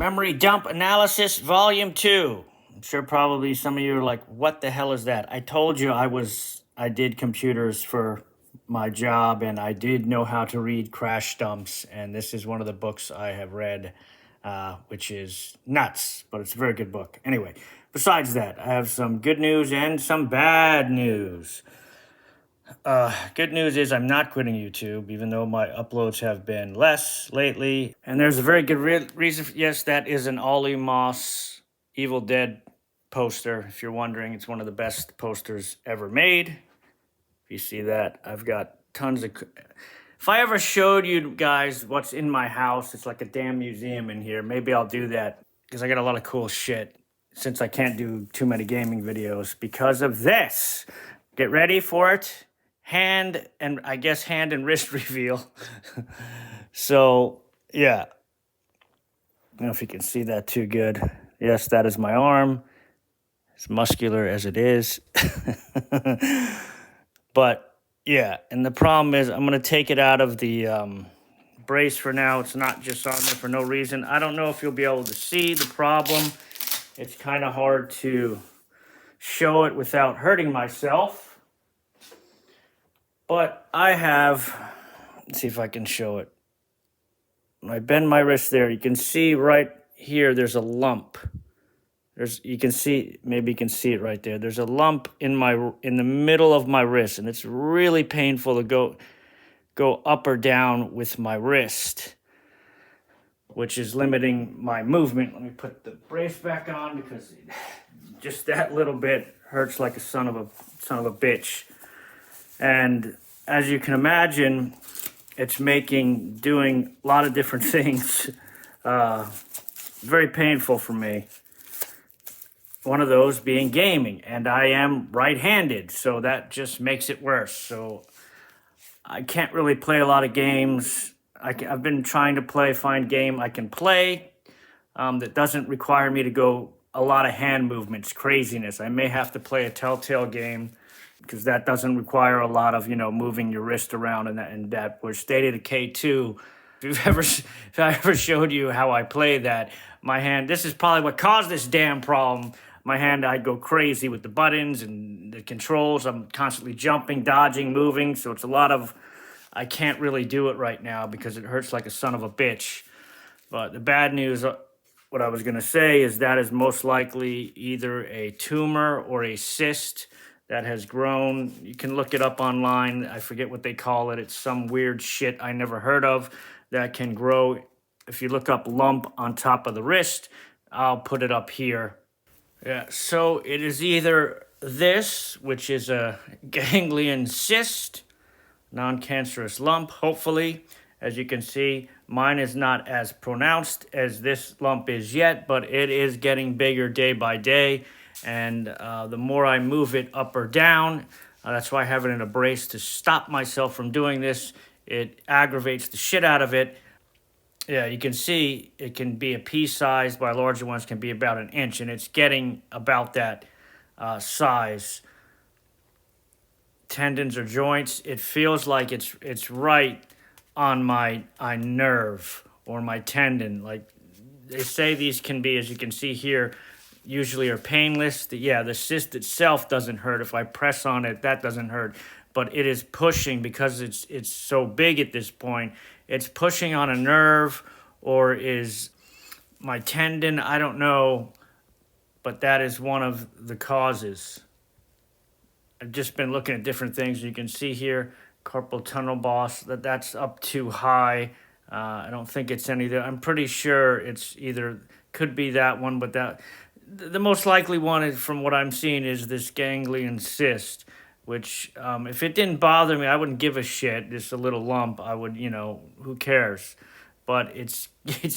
Memory dump analysis, volume 2. I'm sure probably some of you are like, what the hell is that? I told you I did computers for my job and I did know how to read crash dumps. And this is one of the books I have read, which is nuts, but it's a very good book. Anyway, besides that, I have some good news and some bad news. Good news is I'm not quitting YouTube, even though my uploads have been less lately. And there's a very good reason. Yes, that is an Ollie Moss Evil Dead poster. If you're wondering, it's one of the best posters ever made. If you see that, I've got tons of... If I ever showed you guys what's in my house, it's like a damn museum in here. Maybe I'll do that because I got a lot of cool shit since I can't do too many gaming videos because of this. Get ready for it. Hand and wrist reveal. So, yeah. I don't know if you can see that too good. Yes, that is my arm. As muscular as it is. But, yeah. And the problem is I'm going to take it out of the brace for now. It's not just on there for no reason. I don't know if you'll be able to see the problem. It's kind of hard to show it without hurting myself. But I have, let's see if I can show it. When I bend my wrist there, you can see right here, there's a lump. You can see, maybe you can see it right there. There's a lump in the middle of my wrist, and it's really painful to go up or down with my wrist, which is limiting my movement. Let me put the brace back on because just that little bit hurts like a son of a bitch. And as you can imagine, it's doing a lot of different things very painful for me. One of those being gaming, and I am right-handed, so that just makes it worse. So I can't really play a lot of games. I've been trying to find game I can play that doesn't require me to go a lot of hand movements, craziness. I may have to play a Telltale game because that doesn't require a lot of, moving your wrist around and that was State of Decay 2. If I ever showed you how I play that, my hand, this is probably what caused this damn problem. My hand, I'd go crazy with the buttons and the controls. I'm constantly jumping, dodging, moving, so it's a lot of, I can't really do it right now because it hurts like a son of a bitch. But the bad news, what I was going to say is that is most likely either a tumor or a cyst that has grown. You can look it up online. I forget what they call it. It's some weird shit I never heard of that can grow. If you look up lump on top of the wrist, I'll put it up here. Yeah, so it is either this, which is a ganglion cyst, non-cancerous lump, hopefully. As you can see, mine is not as pronounced as this lump is yet, but it is getting bigger day by day. And the more I move it up or down, that's why I have it in a brace to stop myself from doing this. It aggravates the shit out of it. Yeah, you can see it can be a pea size, but larger ones can be about an inch, and it's getting about that size. Tendons or joints, it feels like it's right on my nerve or my tendon. Like they say these can be, as you can see here, usually are painless. The cyst itself doesn't hurt. If I press on it, that doesn't hurt. But it is pushing because it's so big at this point. It's pushing on a nerve, or is my tendon, I don't know, but that is one of the causes. I've just been looking at different things. You can see here, carpal tunnel boss, that's up too high. I don't think it's any. I'm pretty sure it's either, could be that one, but the most likely one is, from what I'm seeing, is this ganglion cyst, which if it didn't bother me, I wouldn't give a shit. Just a little lump, I would, who cares? But it's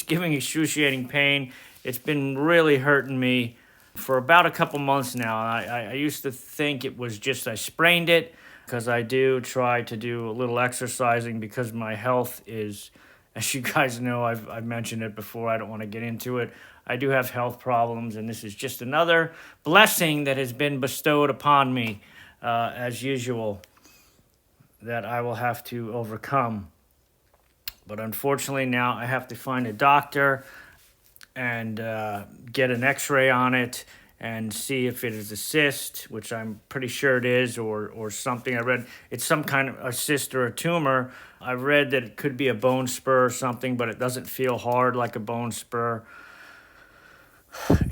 giving excruciating pain. It's been really hurting me for about a couple months now. I used to think it was just I sprained it, because I do try to do a little exercising because my health is, as you guys know, I've mentioned it before, I don't want to get into it. I do have health problems, and this is just another blessing that has been bestowed upon me, as usual, that I will have to overcome. But unfortunately now I have to find a doctor, and get an x-ray on it and see if it is a cyst, which I'm pretty sure it is, or something. I read it's some kind of a cyst or a tumor. I read that it could be a bone spur or something, but it doesn't feel hard like a bone spur.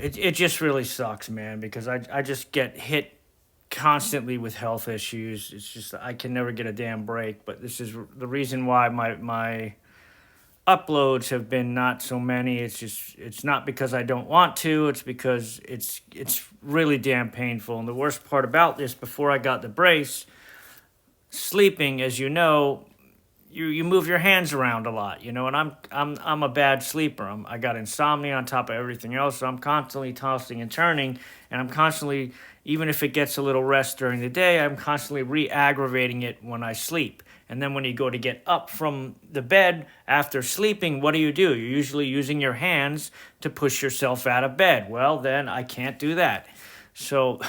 It just really sucks, man, because I just get hit constantly with health issues. It's just I can never get a damn break. But this is the reason why my uploads have been not so many. It's not because I don't want to. It's because it's really damn painful. And the worst part about this, before I got the brace, sleeping, as you know, you move your hands around a lot, you know, and I'm a bad sleeper. I got insomnia on top of everything else, so I'm constantly tossing and turning, and I'm constantly, even if it gets a little rest during the day, I'm constantly re-aggravating it when I sleep. And then when you go to get up from the bed after sleeping, what do? You're usually using your hands to push yourself out of bed. Well, then I can't do that. So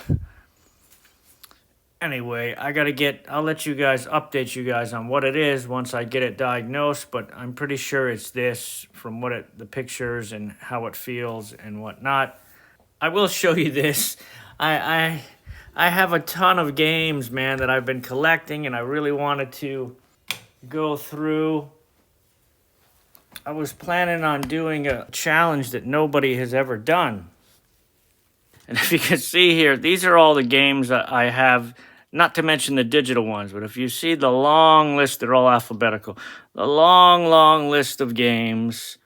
anyway, I'll let you guys update you guys on what it is once I get it diagnosed, but I'm pretty sure it's this from the pictures and how it feels and whatnot. I will show you this. I have a ton of games, man, that I've been collecting, and I really wanted to go through. I was planning on doing a challenge that nobody has ever done. And if you can see here, these are all the games that I have, not to mention the digital ones, but if you see the long list, they're all alphabetical. The long list of games.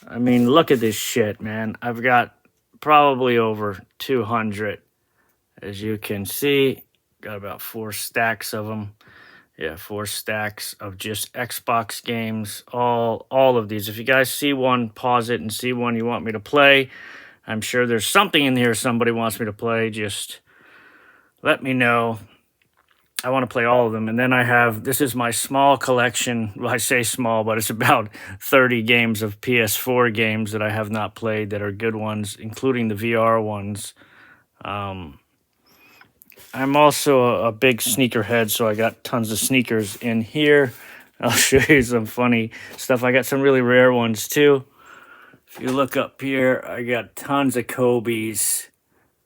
I mean, look at this shit, man. I've got probably over 200. As you can see, got about 4 stacks of them. Yeah, 4 stacks of just Xbox games. All of these. If you guys see one, pause it and see one you want me to play. I'm sure there's something in here somebody wants me to play. Just let me know. I want to play all of them. And then this is my small collection. Well, I say small, but it's about 30 games of PS4 games that I have not played that are good ones, including the VR ones. I'm also a big sneakerhead, so I got tons of sneakers in here. I'll show you some funny stuff. I got some really rare ones too. If you look up here, I got tons of Kobe's,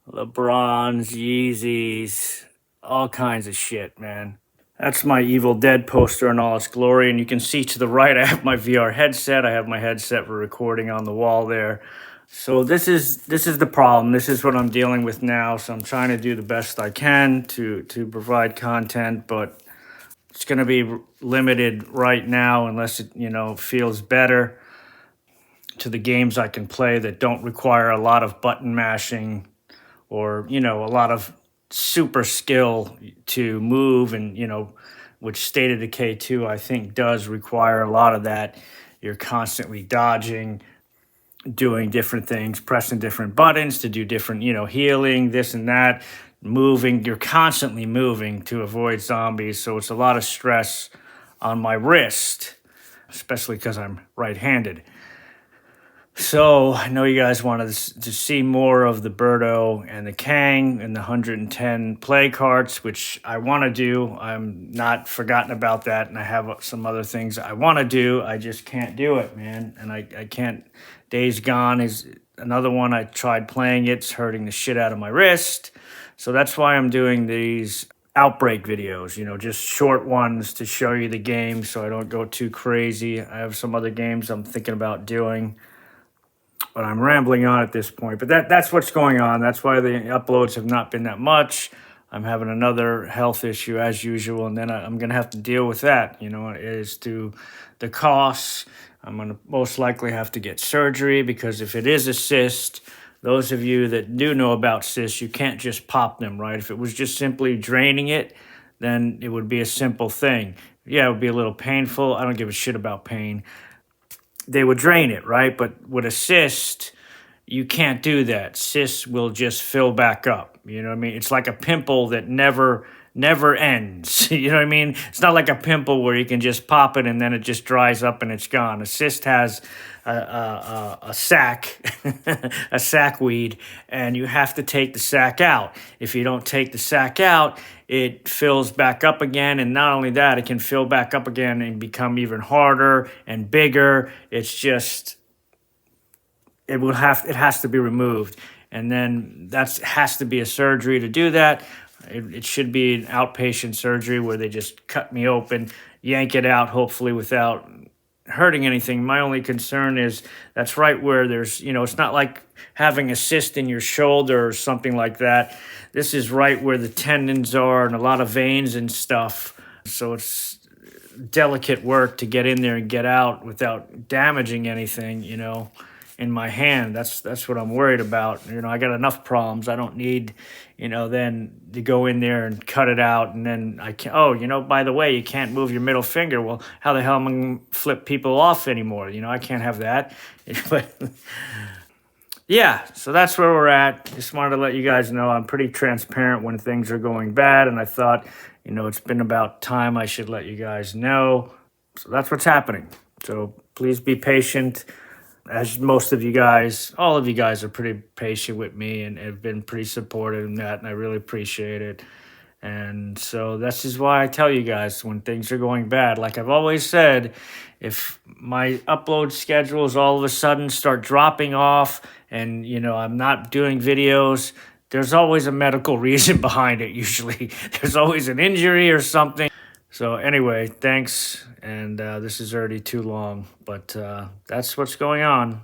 LeBron's, Yeezys, all kinds of shit, man. That's my Evil Dead poster in all its glory, and you can see to the right I have my VR headset. I have my headset for recording on the wall there. So this is the problem. This is what I'm dealing with now. So I'm trying to do the best I can to provide content, but it's going to be limited right now unless it, feels better to the games I can play that don't require a lot of button mashing or, a lot of super skill to move, and, which State of Decay 2, I think, does require a lot of that. You're constantly dodging, doing different things, pressing different buttons to do different, healing, this and that, moving. You're constantly moving to avoid zombies. So it's a lot of stress on my wrist, especially because I'm right-handed. So I know you guys wanted to see more of the Birdo and the Kang and the 110 play carts, which I want to do. I'm not forgotten about that, and I have some other things I want to do. I just can't do it, man, and I can't. Days Gone is another one. I tried playing it. It's hurting the shit out of my wrist. So that's why I'm doing these Outbreak videos, just short ones to show you the game so I don't go too crazy. I have some other games I'm thinking about doing, but I'm rambling on at this point. But that's what's going on. That's why the uploads have not been that much. I'm having another health issue as usual, and then I'm going to have to deal with that, as to the costs. I'm going to most likely have to get surgery because if it is a cyst, those of you that do know about cysts, you can't just pop them, right? If it was just simply draining it, then it would be a simple thing. Yeah, it would be a little painful. I don't give a shit about pain. They would drain it, right? But with a cyst, you can't do that. Cysts will just fill back up. You know what I mean? It's like a pimple that never ends. You know what I mean? It's not like a pimple where you can just pop it and then it just dries up and it's gone. A cyst has a sac, a sac weed, and you have to take the sac out. If you don't take the sac out, it fills back up again, and not only that, it can fill back up again and become even harder and bigger. It's just it has to be removed, and then that's has to be a surgery to do that. It should be an outpatient surgery where they just cut me open, yank it out, hopefully without hurting anything. My only concern is that's right where there's, it's not like having a cyst in your shoulder or something like that. This is right where the tendons are and a lot of veins and stuff. So it's delicate work to get in there and get out without damaging anything, in my hand. That's what I'm worried about. I got enough problems. I don't need, then to go in there and cut it out, and then I can't. Oh, by the way, you can't move your middle finger. Well, how the hell am I gonna flip people off anymore? I can't have that. But yeah, so that's where we're at. Just wanted to let you guys know I'm pretty transparent when things are going bad, and I thought, it's been about time I should let you guys know. So that's what's happening. So please be patient. As most of you guys, all of you guys are pretty patient with me and have been pretty supportive in that, and I really appreciate it. And so this is why I tell you guys when things are going bad. Like I've always said, if my upload schedules all of a sudden start dropping off and, I'm not doing videos, there's always a medical reason behind it, usually. There's always an injury or something. So anyway, thanks. And this is already too long, but that's what's going on.